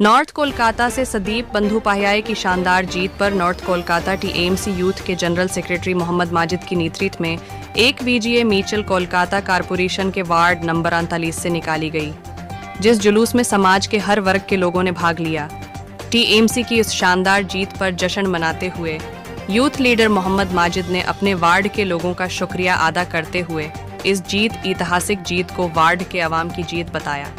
North Kolkata से सदीप बंधुपाध्याय की शानदार जीत पर नॉर्थ कोलकाता टीएमसी यूथ के जनरल सेक्रेटरी मोहम्मद माजिद की नेतृत्व में एक वीजीए मीचल कोलकाता कारपोरेशन के वार्ड नंबर 39 से निकाली गई, जिस जुलूस में समाज के हर वर्ग के लोगों ने भाग लिया। टीएमसी की इस शानदार जीत पर जश्न मनाते हुए यूथ लीडर मोहम्मद माजिद ने अपने वार्ड के लोगों का शुक्रिया अदा करते हुए इस ऐतिहासिक जीत को वार्ड के अवाम की जीत बताया।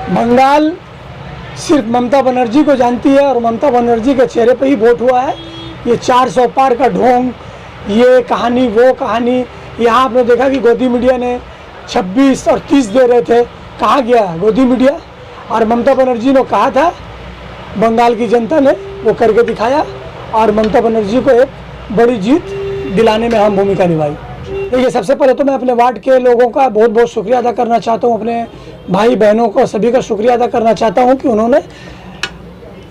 बंगाल सिर्फ ममता बनर्जी को जानती है और ममता बनर्जी के चेहरे पे ही वोट हुआ है। ये 400 पार का ढोंग, ये कहानी वो कहानी। यहाँ आपने देखा कि गोदी मीडिया ने 26 और 30 दे रहे थे, कहाँ गया गोदी मीडिया? और ममता बनर्जी ने कहा था, बंगाल की जनता ने वो करके दिखाया और ममता बनर्जी को एक बड़ी जीत दिलाने में अहम भूमिका निभाई। देखिए, सबसे पहले तो मैं अपने वार्ड के लोगों का बहुत बहुत शुक्रिया अदा करना चाहता हूँ, अपने भाई बहनों को सभी का शुक्रिया अदा करना चाहता हूँ कि उन्होंने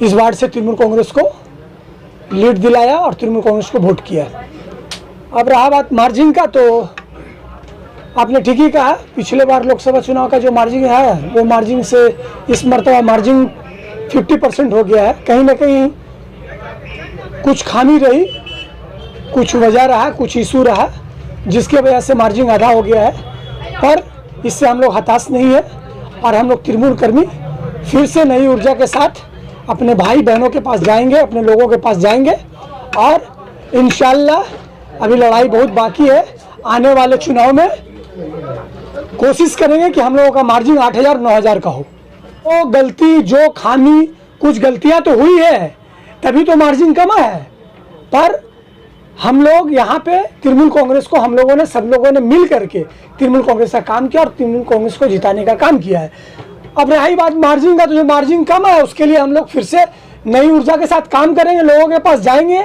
इस वार्ड से तृणमूल कांग्रेस को लीड दिलाया और तृणमूल कांग्रेस को वोट किया। अब रहा बात मार्जिन का, तो आपने ठीक ही कहा, पिछले बार लोकसभा चुनाव का जो मार्जिन है वो मार्जिन से इस मरतबा मार्जिन 50% हो गया है। कहीं ना कहीं कुछ खामी रही, कुछ वजह रहा, कुछ इशू रहा, जिसके वजह से मार्जिन आधा हो गया है। पर इससे हम लोग हताश नहीं है और हम लोग तृणमूल कर्मी फिर से नई ऊर्जा के साथ अपने भाई बहनों के पास जाएंगे, अपने लोगों के पास जाएंगे और इंशाल्लाह अभी लड़ाई बहुत बाकी है। आने वाले चुनाव में कोशिश करेंगे कि हम लोगों का मार्जिन 8000 9000 का हो। वो गलती, जो खामी, कुछ गलतियां तो हुई है, तभी तो मार्जिन कमा है। पर हम लोग यहाँ पे तृणमूल कांग्रेस को, हम लोगों ने, सब लोगों ने मिल करके तृणमूल कांग्रेस का काम किया और तृणमूल कांग्रेस को जिताने का काम किया है। अब रही बात मार्जिन का, तो जो मार्जिन कम है उसके लिए हम लोग फिर से नई ऊर्जा के साथ काम करेंगे, लोगों के पास जाएंगे,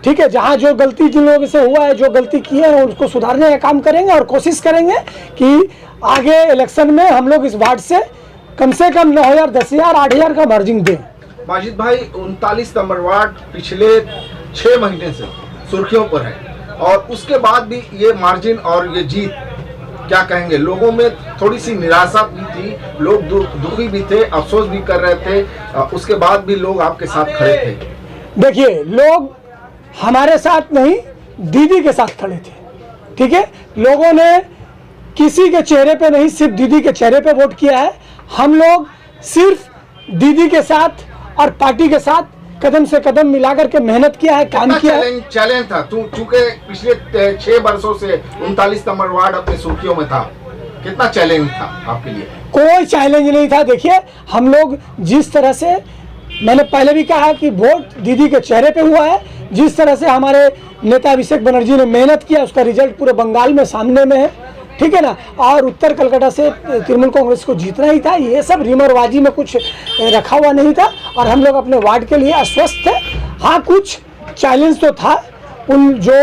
ठीक है। जहाँ जो गलती जिन लोगों से हुआ है, जो गलती किए हैं, उसको सुधारने का काम करेंगे और कोशिश करेंगे कि आगे इलेक्शन में हम लोग इस वार्ड से कम 9000 10000 8000 का मार्जिन दें। माजिद भाई, 39 नंबर वार्ड पिछले 6 महीने से सुर्खियों पर है और उसके बाद भी ये मार्जिन और ये जीत, क्या कहेंगे? लोगों में थोड़ी सी निराशा भी थी, लोग दुखी भी थे, अफसोस भी कर रहे थे, उसके बाद भी लोग आपके साथ खड़े थे। देखिए, लोग हमारे साथ नहीं, दीदी के साथ खड़े थे, ठीक है। लोगों ने किसी के चेहरे पे नहीं, सिर्फ दीदी के चेहरे पे वोट किया है। हम लोग सिर्फ दीदी के साथ और पार्टी के साथ कदम से कदम मिलाकर के मेहनत किया है, काम किया है। चैलेंज था, चूंकि पिछले 6 वर्षों से 39 नंबर वार्ड अपने सुर्खियों में था, कितना चैलेंज था आपके लिए? कोई चैलेंज नहीं था। देखिए, हम लोग जिस तरह से, मैंने पहले भी कहा कि वोट दीदी के चेहरे पे हुआ है, जिस तरह से हमारे नेता अभिषेक बनर्जी ने मेहनत किया, उसका रिजल्ट पूरे बंगाल में सामने में है, ठीक है ना। और उत्तर कलकत्ता से तृणमूल कांग्रेस को जीतना ही था, ये सब रीमरबाजी में कुछ रखा हुआ नहीं था और हम लोग अपने वार्ड के लिए आश्वस्त थे। हाँ, कुछ चैलेंज तो था, उन जो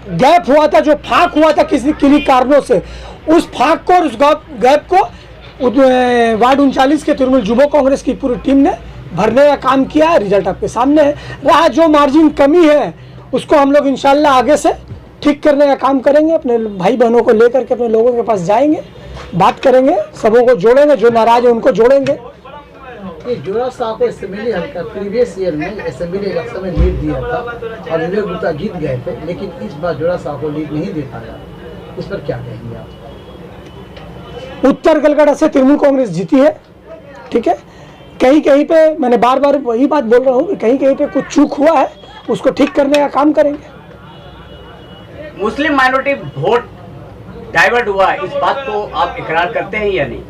गैप हुआ था, जो फाँक हुआ था किन्हीं कारणों से, उस फाँक को और उस गैप को वार्ड 39 के तृणमूल युवा कांग्रेस की पूरी टीम ने भरने का काम किया है। रिजल्ट आपके सामने है। रहा जो मार्जिन कमी है, उसको हम लोग इंशाल्लाह आगे से ठीक करने का काम करेंगे। अपने भाई बहनों को लेकर के अपने लोगों के पास जाएंगे, बात करेंगे, सबों को जोड़ेंगे, जो नाराज है उनको जोड़ेंगे। ये जोड़ा साहब को असेंबली हल्का प्रीवियस ईयर में असेंबली इलेक्शन में लीड दिया था और विवेक गुप्ता जीत गए थे, लेकिन इस बार जोड़ा साहब को लीड नहीं दे पाया। इस पर क्या कहेंगे आप? उत्तर कलकत्ता से तृणमूल कांग्रेस जीती है, ठीक है। कहीं कहीं पे मैंने बार बार वही बात बोल रहा हूँ कि कहीं कहीं पे कुछ चूक हुआ है उसको ठीक करने का काम करेंगे। मुस्लिम माइनॉरिटी वोट डाइवर्ट हुआ, इस बात को आप इकरार करते हैं या नहीं?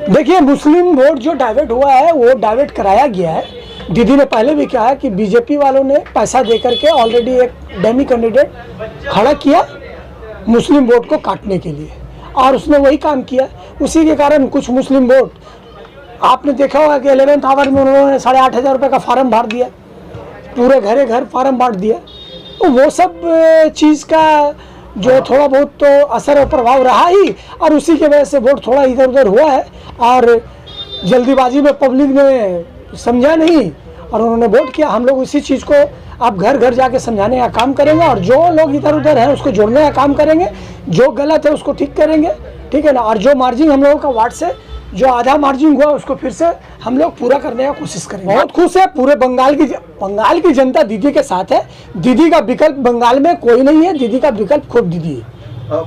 देखिए, मुस्लिम वोट जो डाइवर्ट हुआ है वो डाइवर्ट कराया गया है। दीदी ने पहले भी कहा कि बीजेपी वालों ने पैसा दे करके ऑलरेडी एक डेमी कैंडिडेट खड़ा किया मुस्लिम वोट को काटने के लिए, और उसने वही काम किया। उसी के कारण कुछ मुस्लिम वोट, आपने देखा होगा कि 11th आवर में उन्होंने 8,500 रुपये का फार्म भर दिया, पूरे घरे घर फार्म बांट दिया। तो वो सब चीज़ का जो थोड़ा बहुत तो असर और प्रभाव रहा ही, और उसी की वजह से वोट थोड़ा इधर उधर हुआ है, और जल्दीबाजी में पब्लिक ने समझा नहीं और उन्होंने वोट किया। हम लोग उसी चीज़ को आप घर घर जाके समझाने का काम करेंगे, और जो लोग इधर उधर हैं उसको जोड़ने का काम करेंगे, जो गलत है उसको ठीक करेंगे, ठीक है ना। और जो मार्जिन हम लोगों का वार्ड से जो आधा मार्जिन हुआ उसको फिर से हम लोग पूरा करने का कोशिश करेंगे। बहुत खुश है, पूरे बंगाल की जनता दीदी के साथ है। दीदी का विकल्प बंगाल में कोई नहीं है, दीदी का विकल्प खुद दीदी है।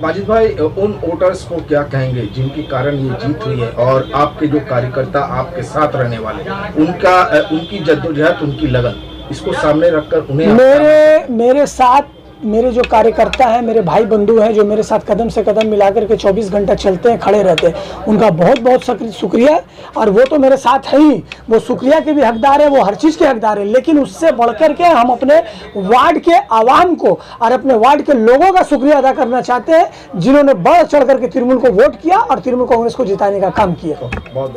माजिद भाई, उन वोटर्स को क्या कहेंगे जिनके कारण ये जीत हुई है, और आपके जो कार्यकर्ता आपके साथ रहने वाले उनकी जद्दोजहद, उनकी लगन, इसको सामने रखकर उन्हें मेरे साथ मेरे जो कार्यकर्ता हैं, मेरे भाई बंधु हैं, जो मेरे साथ कदम से कदम मिलाकर के 24 घंटा चलते हैं, खड़े रहते हैं, उनका बहुत बहुत शुक्रिया। और वो तो मेरे साथ है ही, वो शुक्रिया के भी हकदार है, वो हर चीज़ के हकदार है। लेकिन उससे बढ़कर के हम अपने वार्ड के आवाम को और अपने वार्ड के लोगों का शुक्रिया अदा करना चाहते हैं, जिन्होंने बढ़ चढ़ करके तृणमूल को वोट किया और तृणमूल कांग्रेस को जिताने का काम किया। बहुत बहुत